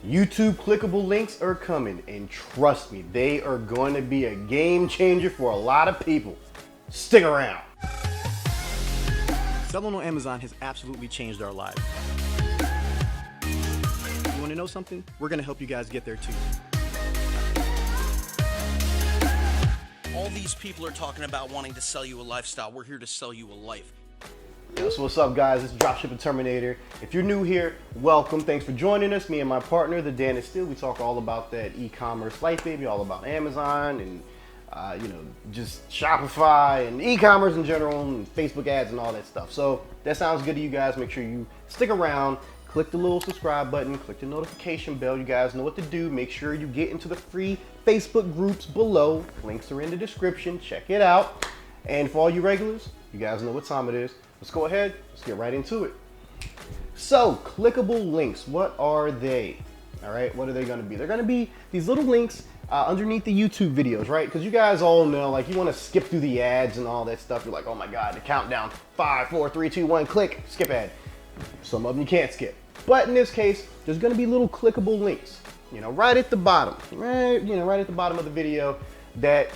YouTube clickable links are coming, and trust me, they are going to be a game changer for a lot of people. Stick around. Selling on Amazon has absolutely changed our lives. You want to know something? We're going to help you guys get there too. All these people are talking about wanting to sell you a lifestyle. We're here to sell you a life. Yo, so what's up, guys? It's Dropshipping Terminator. If you're new here, welcome. Thanks for joining us. Me and my partner, the Dan is Still. We talk all about that e-commerce life, baby, all about Amazon and just Shopify and e-commerce in general and Facebook ads and all that stuff. So if that sounds good to you guys, make sure you stick around. Click the little subscribe button, click the notification bell. You guys know what to do. Make sure you get into the free Facebook groups below. Links are in the description. Check it out. And for all you regulars, you guys know what time it is. Let's go ahead, let's get right into it. So, clickable links, what are they? All right, what are they gonna be? They're gonna be these little links underneath the YouTube videos, right? Because you guys all know, like, you wanna skip through the ads and all that stuff. You're like, oh my God, the countdown, 5, 4, 3, 2, 1, click, skip ad. Some of them you can't skip. But in this case, there's gonna be little clickable links, right at the bottom, right at the bottom of the video that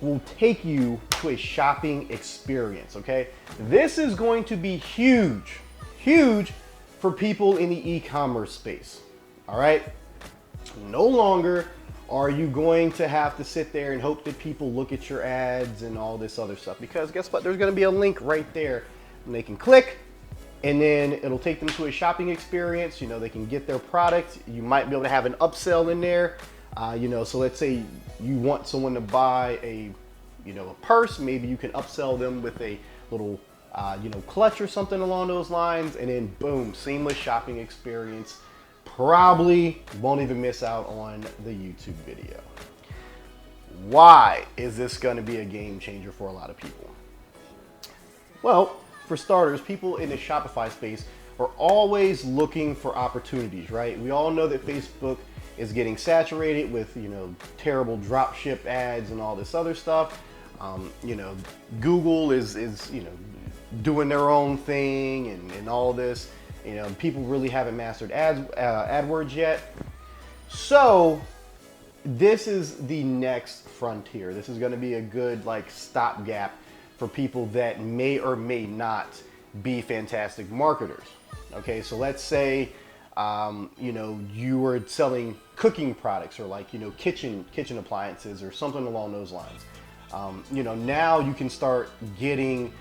will take you to a shopping experience, okay? This is going to be huge for people in the e-commerce space, all right? No longer are you going to have to sit there and hope that people look at your ads and all this other stuff, because guess what? There's gonna be a link right there and they can click, and then it'll take them to a shopping experience. They can get their product. You might be able to have an upsell in there. So let's say you want someone to buy a purse. Maybe you can upsell them with a little, clutch or something along those lines, and then boom, seamless shopping experience. Probably won't even miss out on the YouTube video. Why is this going to be a game changer for a lot of people? Well, for starters, people in the Shopify space are always looking for opportunities, right? We all know that Facebook is getting saturated with, terrible drop ship ads and all this other stuff. Google is doing their own thing and all this. People really haven't mastered AdWords yet. So this is the next frontier. This is going to be a good stopgap for people that may or may not be fantastic marketers. Okay, so let's say you were selling cooking products or kitchen appliances or something along those lines. Now you can start getting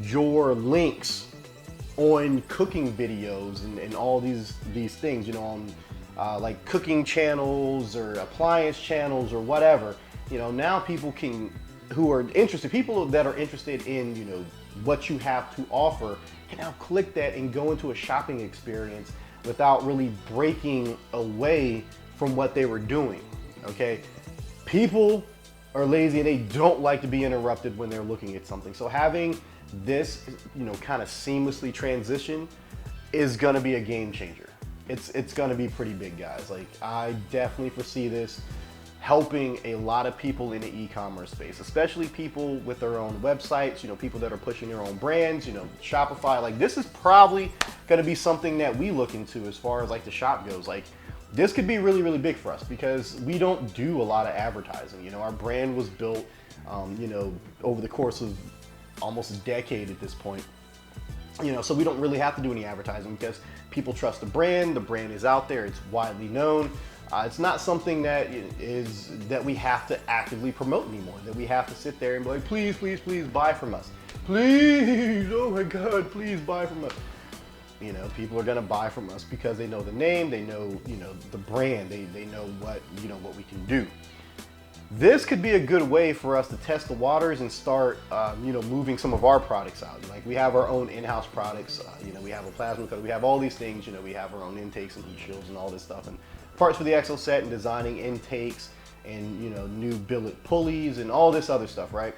your links on cooking videos and all these things, on like cooking channels or appliance channels or whatever. Now people people that are interested in, what you have to offer can now click that and go into a shopping experience without really breaking away from what they were doing, okay? People are lazy and they don't like to be interrupted when they're looking at something. So having this, kind of seamlessly transition is gonna be a game changer. It's gonna be pretty big, guys. I definitely foresee this helping a lot of people in the e-commerce space, especially people with their own websites, people that are pushing their own brands, Shopify. This is probably gonna be something that we look into as far as the shop goes. This could be really, really big for us because we don't do a lot of advertising. Our brand was built, over the course of almost a decade at this point. So we don't really have to do any advertising because people trust the brand is out there, it's widely known. It's not something that we have to actively promote anymore, that we have to sit there and be like, please, please, please buy from us. Please, oh my God, please buy from us. People are gonna buy from us because they know the name, they know, the brand, they know what we can do. This could be a good way for us to test the waters and start, moving some of our products out. We have our own in-house products. We have a plasma cutter. We have all these things. We have our own intakes and heat shields and all this stuff, and parts for the Exo set and designing intakes and new billet pulleys and all this other stuff, right?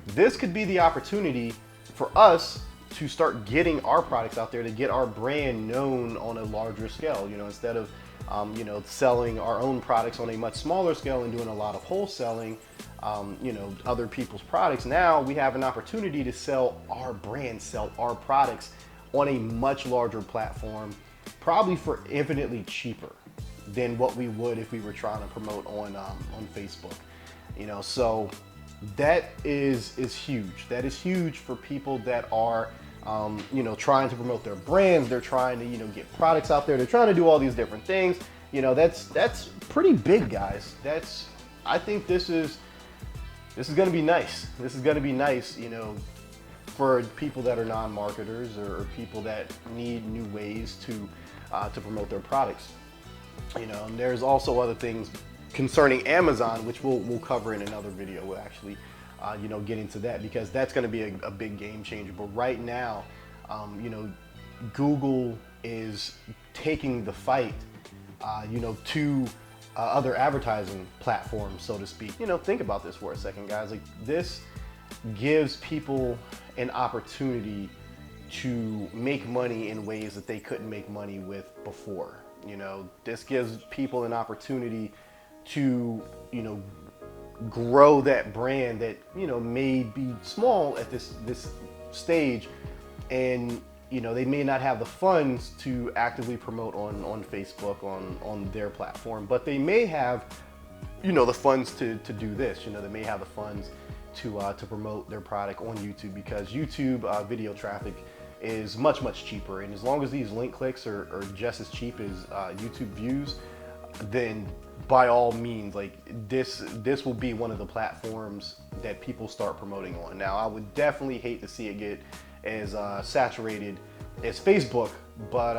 This could be the opportunity for us to start getting our products out there, to get our brand known on a larger scale. Instead of selling our own products on a much smaller scale and doing a lot of wholesaling, other people's products. Now we have an opportunity to sell our brand, sell our products on a much larger platform, probably for infinitely cheaper. than what we would if we were trying to promote on Facebook. You know, so that is huge. That is huge for people that are you know, trying to promote their brands. They're trying to, you know, get products out there. They're trying to do all these different things. You know, that's pretty big, guys. I think this is going to be nice. This is going to be nice, you know, for people that are non-marketers or people that need new ways to promote their products. You know, and there's also other things concerning Amazon, which we'll cover in another video. We'll actually you know, get into that, because that's going to be a big game changer. But right now, you know, Google is taking the fight, you know, to other advertising platforms, so to speak. You know, think about this for a second, guys. Like, this gives people an opportunity to make money in ways that they couldn't make money with before. You know, this gives people an opportunity to, you know, grow that brand that, you know, may be small at this stage, and, you know, they may not have the funds to actively promote on Facebook, on their platform, but they may have, you know, the funds to do this. You know, they may have the funds to promote their product on YouTube, because YouTube video traffic is much cheaper, and as long as these link clicks are just as cheap as YouTube views, then by all means, like, this will be one of the platforms that people start promoting on. Now, I would definitely hate to see it get as saturated as Facebook, but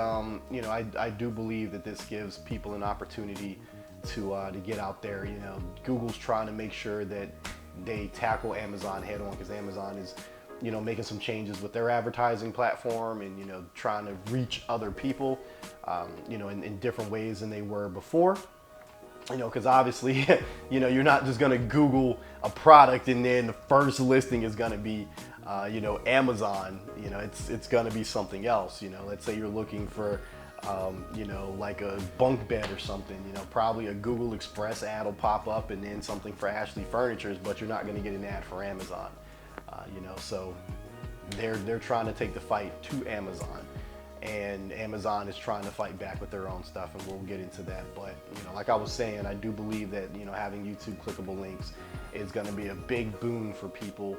you know, I do believe that this gives people an opportunity to get out there. You know, Google's trying to make sure that they tackle Amazon head on, because Amazon is, you know, making some changes with their advertising platform, and, you know, trying to reach other people, you know, in different ways than they were before. You know, because obviously, you know, you're not just going to Google a product and then the first listing is going to be, you know, Amazon. You know, it's going to be something else. You know, let's say you're looking for, you know, like a bunk bed or something. You know, probably a Google Express ad will pop up, and then something for Ashley Furnitures, but you're not going to get an ad for Amazon. You know, so they're trying to take the fight to Amazon, and Amazon is trying to fight back with their own stuff, and we'll get into that. But, you know, like I was saying, I do believe that, you know, having YouTube clickable links is going to be a big boon for people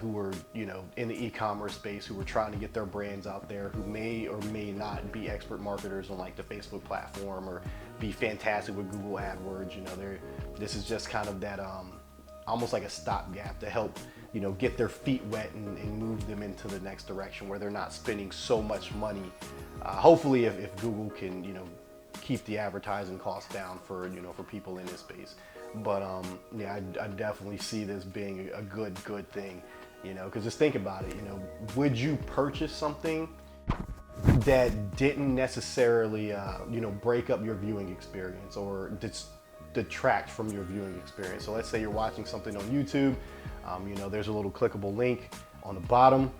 who are, you know, in the e-commerce space, who are trying to get their brands out there, who may or may not be expert marketers on, like, the Facebook platform, or be fantastic with Google AdWords. You know, this is just kind of that almost like a stopgap to help, you know, get their feet wet and move them into the next direction, where they're not spending so much money. Hopefully, if Google can, you know, keep the advertising costs down for, you know, for people in this space. But yeah, I definitely see this being a good thing, you know, because just think about it. You know, would you purchase something that didn't necessarily, you know, break up your viewing experience, or detract from your viewing experience? So let's say you're watching something on YouTube, you know, there's a little clickable link on the bottom,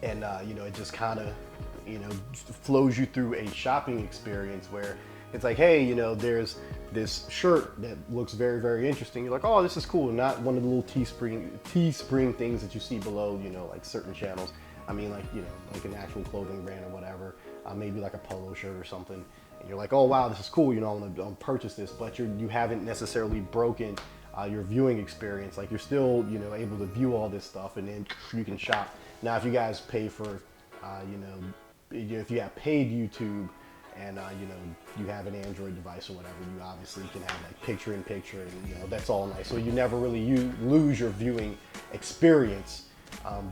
and you know, it just kind of, you know, flows you through a shopping experience where it's like, hey, you know, there's this shirt that looks very interesting. You're like, oh, this is cool. Not one of the little Teespring things that you see below, you know, like certain channels. I mean, like, you know, like an actual clothing brand or whatever, maybe like a polo shirt or something. And you're like, oh wow, this is cool, you know, I'm gonna purchase this, but you haven't necessarily broken your viewing experience. Like, you're still, you know, able to view all this stuff, and then you can shop. Now, if you guys pay for, you know, if you have paid YouTube, and you know, you have an Android device or whatever, you obviously can have like picture-in-picture, and, you know, that's all nice. So you never really lose your viewing experience.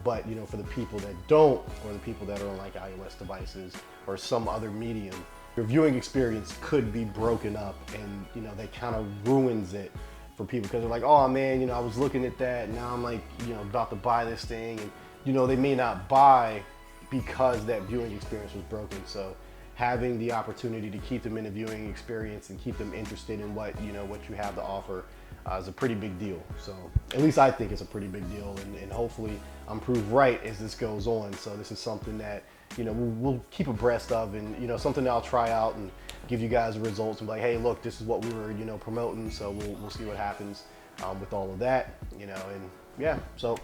But, you know, for the people that don't, or the people that are on like iOS devices or some other medium, your viewing experience could be broken up, and, you know, that kind of ruins it for people, because they're like, oh man, you know, I was looking at that, and now I'm like, you know, about to buy this thing, and, you know, they may not buy because that viewing experience was broken. So having the opportunity to keep them in a viewing experience and keep them interested in what, you know, what you have to offer is a pretty big deal. So at least I think it's a pretty big deal, and hopefully I'm proved right as this goes on. So this is something that, you know, we'll keep abreast of, and, you know, something that I'll try out and give you guys the results and be like, hey, look, this is what we were, you know, promoting. So we'll see what happens with all of that, you know. And yeah, so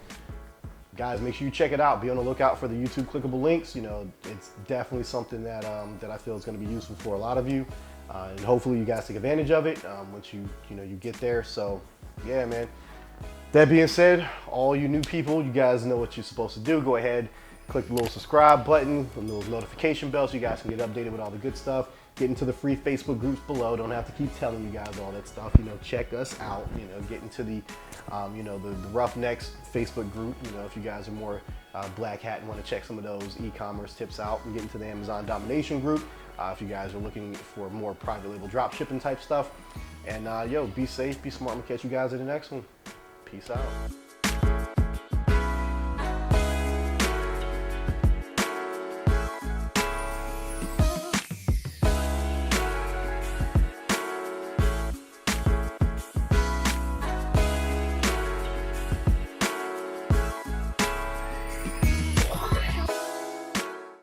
guys, make sure you check it out. Be on the lookout for the YouTube clickable links. You know, it's definitely something that that I feel is going to be useful for a lot of you. And hopefully you guys take advantage of it once you get there. So yeah, man. That being said, all you new people, you guys know what you're supposed to do. Go ahead, click the little subscribe button and those notification bells so you guys can get updated with all the good stuff. Get into the free Facebook groups below. Don't have to keep telling you guys all that stuff. Check us out. Get into the the Roughnecks Facebook group. If you guys are more black hat and want to check some of those e-commerce tips out, and get into the Amazon Domination group if you guys are looking for more private label drop shipping type stuff. And be safe, be smart. I'm gonna catch you guys in the next one. Peace out.